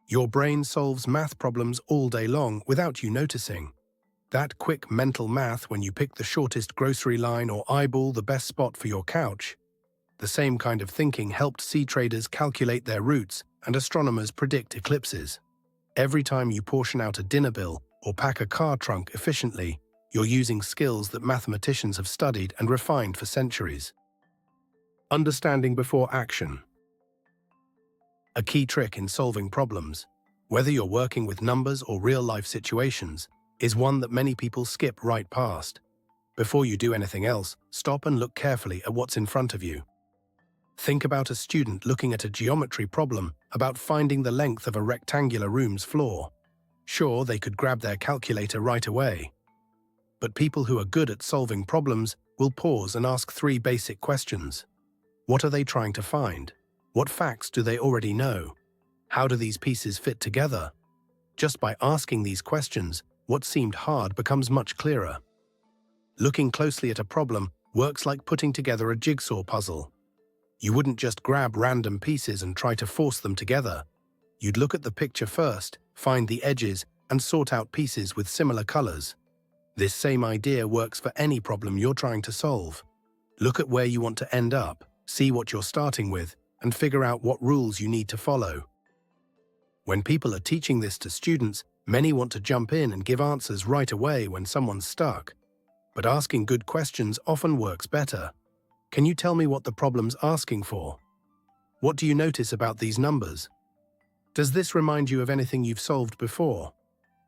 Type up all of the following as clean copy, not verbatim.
Your brain solves math problems all day long without you noticing. That quick mental math when you pick the shortest grocery line or eyeball the best spot for your couch. The same kind of thinking helped sea traders calculate their routes and astronomers predict eclipses. Every time you portion out a dinner bill or pack a car trunk efficiently, you're using skills that mathematicians have studied and refined for centuries. Understanding before action. A key trick in solving problems, whether you're working with numbers or real-life situations, is one that many people skip right past. Before you do anything else, stop and look carefully at what's in front of you. Think about a student looking at a geometry problem about finding the length of a rectangular room's floor. Sure, they could grab their calculator right away. But people who are good at solving problems will pause and ask three basic questions. What are they trying to find? What facts do they already know? How do these pieces fit together? Just by asking these questions, what seemed hard becomes much clearer. Looking closely at a problem works like putting together a jigsaw puzzle. You wouldn't just grab random pieces and try to force them together. You'd look at the picture first, find the edges, and sort out pieces with similar colors. This same idea works for any problem you're trying to solve. Look at where you want to end up, see what you're starting with, and figure out what rules you need to follow. When people are teaching this to students, many want to jump in and give answers right away when someone's stuck. But asking good questions often works better. Can you tell me what the problem's asking for? What do you notice about these numbers? Does this remind you of anything you've solved before?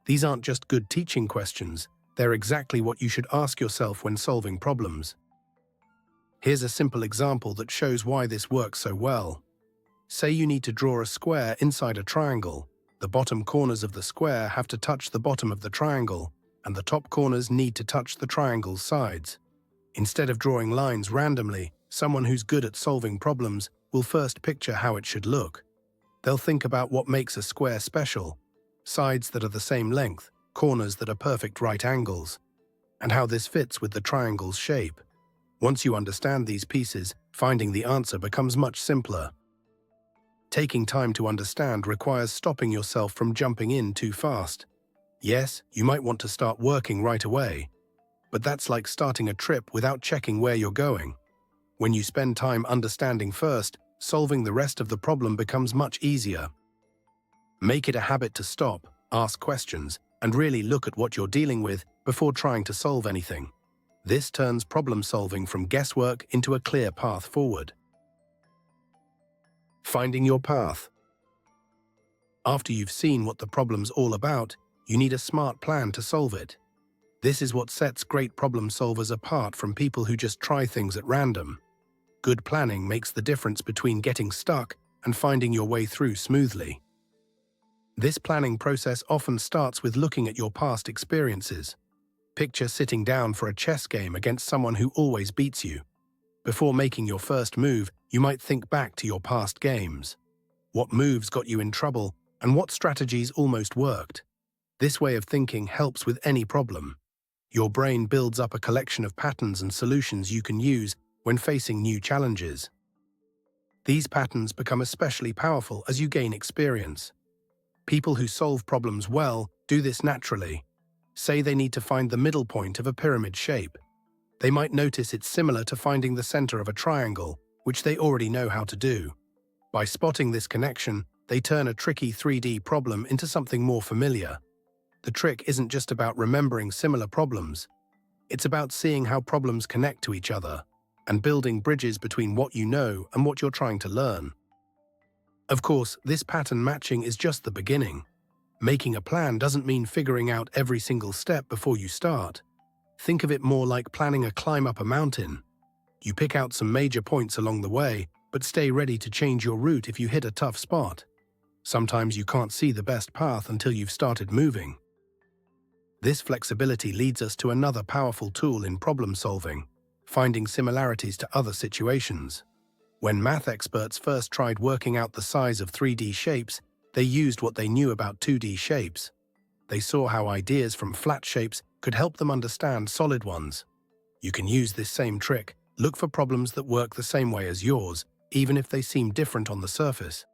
These aren't just good teaching questions, they're exactly what you should ask yourself when solving problems. Here's a simple example that shows why this works so well. Say you need to draw a square inside a triangle. The bottom corners of the square have to touch the bottom of the triangle, and the top corners need to touch the triangle's sides. Instead of drawing lines randomly, someone who's good at solving problems will first picture how it should look. They'll think about what makes a square special, sides that are the same length, corners that are perfect right angles, and how this fits with the triangle's shape. Once you understand these pieces, finding the answer becomes much simpler. Taking time to understand requires stopping yourself from jumping in too fast. Yes, you might want to start working right away, but that's like starting a trip without checking where you're going. When you spend time understanding first, solving the rest of the problem becomes much easier. Make it a habit to stop, ask questions, and really look at what you're dealing with before trying to solve anything. This turns problem solving from guesswork into a clear path forward. Finding your path. After you've seen what the problem's all about, you need a smart plan to solve it. This is what sets great problem solvers apart from people who just try things at random. Good planning makes the difference between getting stuck and finding your way through smoothly. This planning process often starts with looking at your past experiences. Picture sitting down for a chess game against someone who always beats you. Before making your first move, you might think back to your past games. What moves got you in trouble, and what strategies almost worked? This way of thinking helps with any problem. Your brain builds up a collection of patterns and solutions you can use when facing new challenges. These patterns become especially powerful as you gain experience. People who solve problems well do this naturally. Say they need to find the middle point of a pyramid shape. They might notice it's similar to finding the center of a triangle, which they already know how to do. By spotting this connection, they turn a tricky 3D problem into something more familiar. The trick isn't just about remembering similar problems. It's about seeing how problems connect to each other and building bridges between what you know and what you're trying to learn. Of course, this pattern matching is just the beginning. Making a plan doesn't mean figuring out every single step before you start. Think of it more like planning a climb up a mountain. You pick out some major points along the way, but stay ready to change your route if you hit a tough spot. Sometimes you can't see the best path until you've started moving. This flexibility leads us to another powerful tool in problem solving, finding similarities to other situations. When math experts first tried working out the size of 3D shapes, they used what they knew about 2D shapes. They saw how ideas from flat shapes could help them understand solid ones. You can use this same trick. Look for problems that work the same way as yours, even if they seem different on the surface.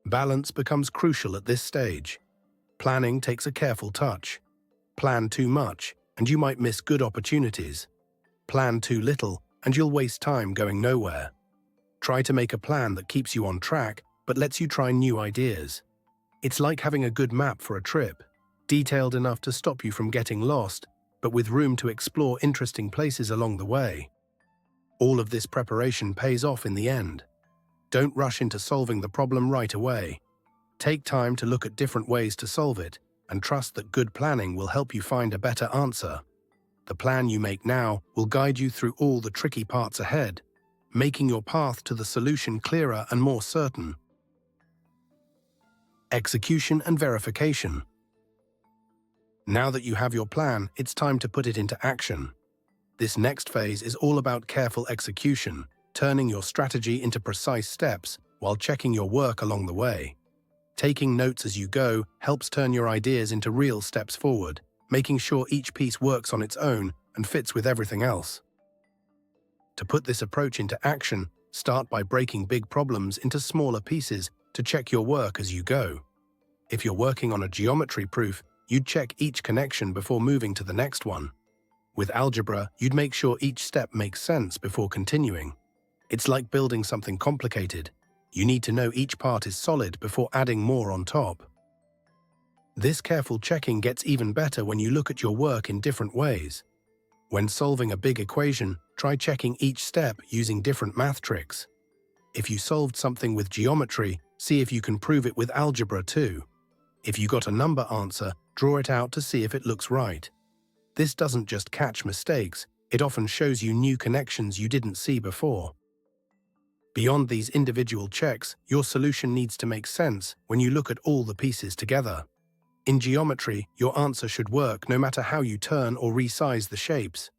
Balance becomes crucial at this stage. Planning takes a careful touch. Plan too much, and you might miss good opportunities. Plan too little, and you'll waste time going nowhere. Try to make a plan that keeps you on track, but lets you try new ideas. It's like having a good map for a trip, detailed enough to stop you from getting lost, but with room to explore interesting places along the way. All of this preparation pays off in the end. Don't rush into solving the problem right away. Take time to look at different ways to solve it, and trust that good planning will help you find a better answer. The plan you make now will guide you through all the tricky parts ahead, making your path to the solution clearer and more certain. Execution and verification. Now that you have your plan, it's time to put it into action. This next phase is all about careful execution, turning your strategy into precise steps while checking your work along the way. Taking notes as you go helps turn your ideas into real steps forward, making sure each piece works on its own and fits with everything else. To put this approach into action, start by breaking big problems into smaller pieces to check your work as you go. If you're working on a geometry proof, you'd check each connection before moving to the next one. With algebra, you'd make sure each step makes sense before continuing. It's like building something complicated. You need to know each part is solid before adding more on top. This careful checking gets even better when you look at your work in different ways. When solving a big equation, try checking each step using different math tricks. If you solved something with geometry, see if you can prove it with algebra too. If you got a number answer, draw it out to see if it looks right. This doesn't just catch mistakes, it often shows you new connections you didn't see before. Beyond these individual checks, your solution needs to make sense when you look at all the pieces together. In geometry, your answer should work no matter how you turn or resize the shapes.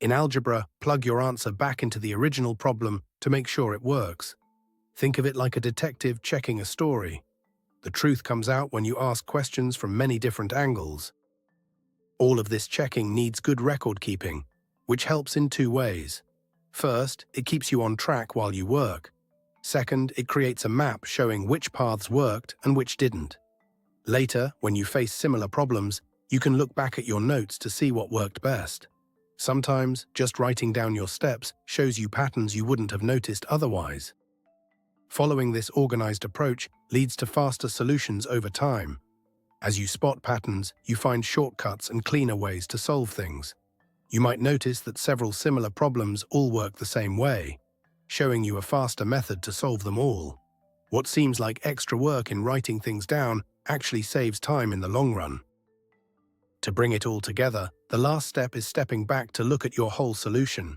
In algebra, plug your answer back into the original problem to make sure it works. Think of it like a detective checking a story. The truth comes out when you ask questions from many different angles. All of this checking needs good record keeping, which helps in two ways. First, it keeps you on track while you work. Second, it creates a map showing which paths worked and which didn't. Later, when you face similar problems, you can look back at your notes to see what worked best. Sometimes, just writing down your steps shows you patterns you wouldn't have noticed otherwise. Following this organized approach leads to faster solutions over time. As you spot patterns, you find shortcuts and cleaner ways to solve things. You might notice that several similar problems all work the same way, showing you a faster method to solve them all. What seems like extra work in writing things down actually saves time in the long run. To bring it all together, the last step is stepping back to look at your whole solution.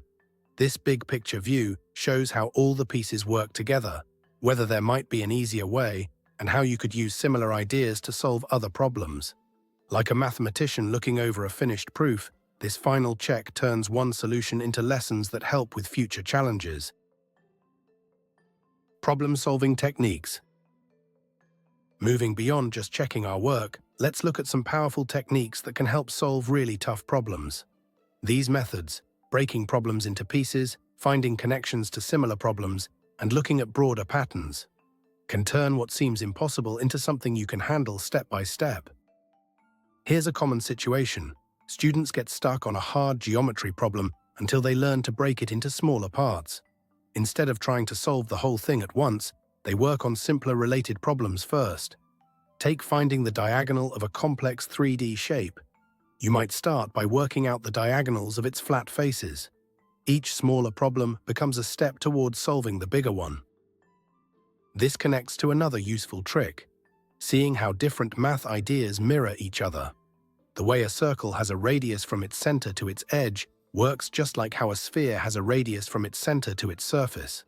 This big picture view shows how all the pieces work together, whether there might be an easier way, and how you could use similar ideas to solve other problems. Like a mathematician looking over a finished proof, this final check turns one solution into lessons that help with future challenges. Problem-solving techniques. Moving beyond just checking our work, let's look at some powerful techniques that can help solve really tough problems. These methods, breaking problems into pieces, finding connections to similar problems, and looking at broader patterns, can turn what seems impossible into something you can handle step by step. Here's a common situation. Students get stuck on a hard geometry problem until they learn to break it into smaller parts. Instead of trying to solve the whole thing at once, they work on simpler related problems first. Take finding the diagonal of a complex 3D shape. You might start by working out the diagonals of its flat faces. Each smaller problem becomes a step towards solving the bigger one. This connects to another useful trick, seeing how different math ideas mirror each other. The way a circle has a radius from its center to its edge works just like how a sphere has a radius from its center to its surface.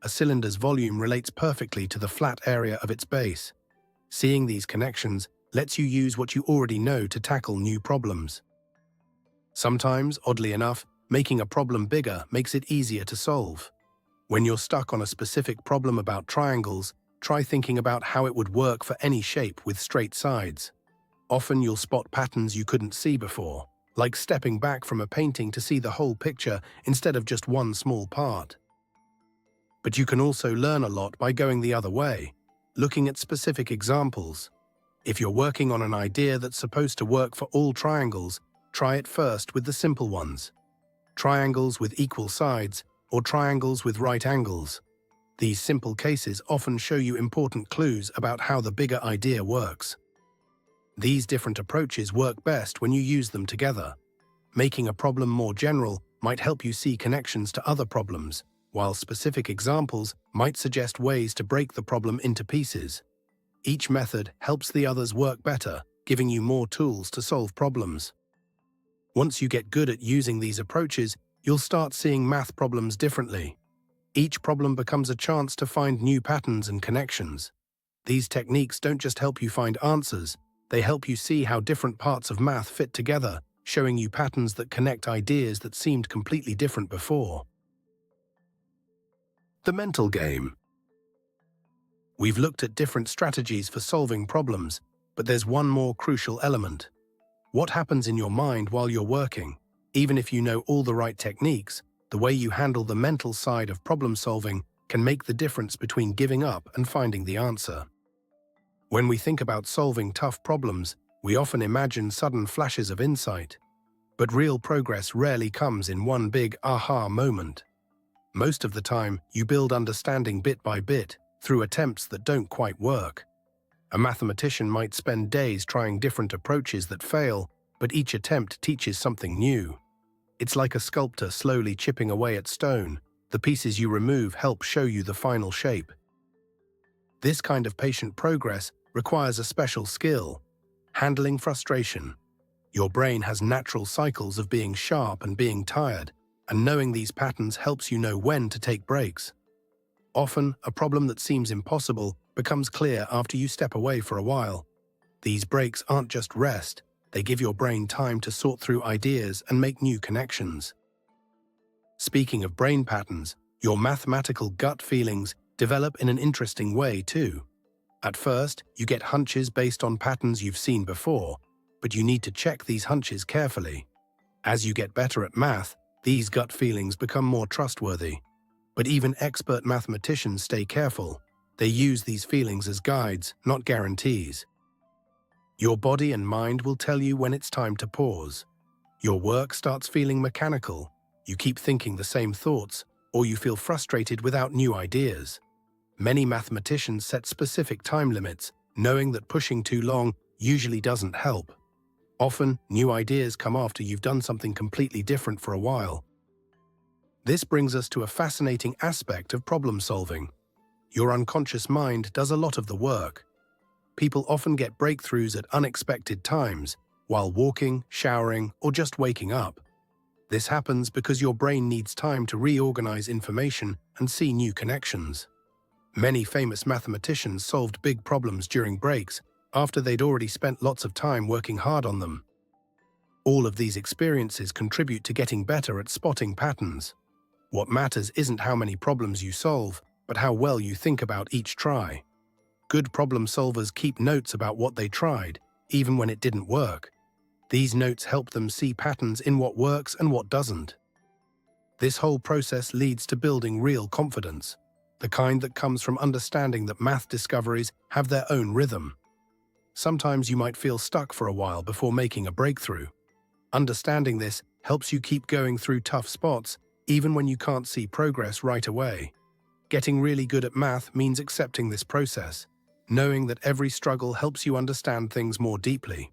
A cylinder's volume relates perfectly to the flat area of its base. Seeing these connections lets you use what you already know to tackle new problems. Sometimes, oddly enough, making a problem bigger makes it easier to solve. When you're stuck on a specific problem about triangles, try thinking about how it would work for any shape with straight sides. Often you'll spot patterns you couldn't see before, like stepping back from a painting to see the whole picture instead of just one small part. But you can also learn a lot by going the other way. looking at specific examples. If you're working on an idea that's supposed to work for all triangles, try it first with the simple ones. Triangles with equal sides, or triangles with right angles. These simple cases often show you important clues about how the bigger idea works. These different approaches work best when you use them together. Making a problem more general might help you see connections to other problems, while specific examples might suggest ways to break the problem into pieces. Each method helps the others work better, giving you more tools to solve problems. Once you get good at using these approaches, you'll start seeing math problems differently. Each problem becomes a chance to find new patterns and connections. These techniques don't just help you find answers, they help you see how different parts of math fit together, showing you patterns that connect ideas that seemed completely different before. The mental game. We've looked at different strategies for solving problems, but there's one more crucial element. What happens in your mind while you're working? Even if you know all the right techniques, the way you handle the mental side of problem solving can make the difference between giving up and finding the answer. When we think about solving tough problems, we often imagine sudden flashes of insight. But real progress rarely comes in one big aha moment. Most of the time, you build understanding bit by bit, through attempts that don't quite work. A mathematician might spend days trying different approaches that fail, but each attempt teaches something new. It's like a sculptor slowly chipping away at stone. The pieces you remove help show you the final shape. This kind of patient progress requires a special skill: handling frustration. Your brain has natural cycles of being sharp and being tired, and knowing these patterns helps you know when to take breaks. Often, a problem that seems impossible becomes clear after you step away for a while. These breaks aren't just rest, they give your brain time to sort through ideas and make new connections. Speaking of brain patterns, your mathematical gut feelings develop in an interesting way too. At first, you get hunches based on patterns you've seen before, but you need to check these hunches carefully. As you get better at math, these gut feelings become more trustworthy. But even expert mathematicians stay careful. They use these feelings as guides, not guarantees. Your body and mind will tell you when it's time to pause. Your work starts feeling mechanical, you keep thinking the same thoughts, or you feel frustrated without new ideas. Many mathematicians set specific time limits, knowing that pushing too long usually doesn't help. Often, new ideas come after you've done something completely different for a while. This brings us to a fascinating aspect of problem solving. Your unconscious mind does a lot of the work. People often get breakthroughs at unexpected times, while walking, showering, or just waking up. This happens because your brain needs time to reorganize information and see new connections. Many famous mathematicians solved big problems during breaks, after they'd already spent lots of time working hard on them. All of these experiences contribute to getting better at spotting patterns. What matters isn't how many problems you solve, but how well you think about each try. Good problem solvers keep notes about what they tried, even when it didn't work. These notes help them see patterns in what works and what doesn't. This whole process leads to building real confidence, the kind that comes from understanding that math discoveries have their own rhythm. Sometimes you might feel stuck for a while before making a breakthrough. Understanding this helps you keep going through tough spots, even when you can't see progress right away. Getting really good at math means accepting this process, knowing that every struggle helps you understand things more deeply.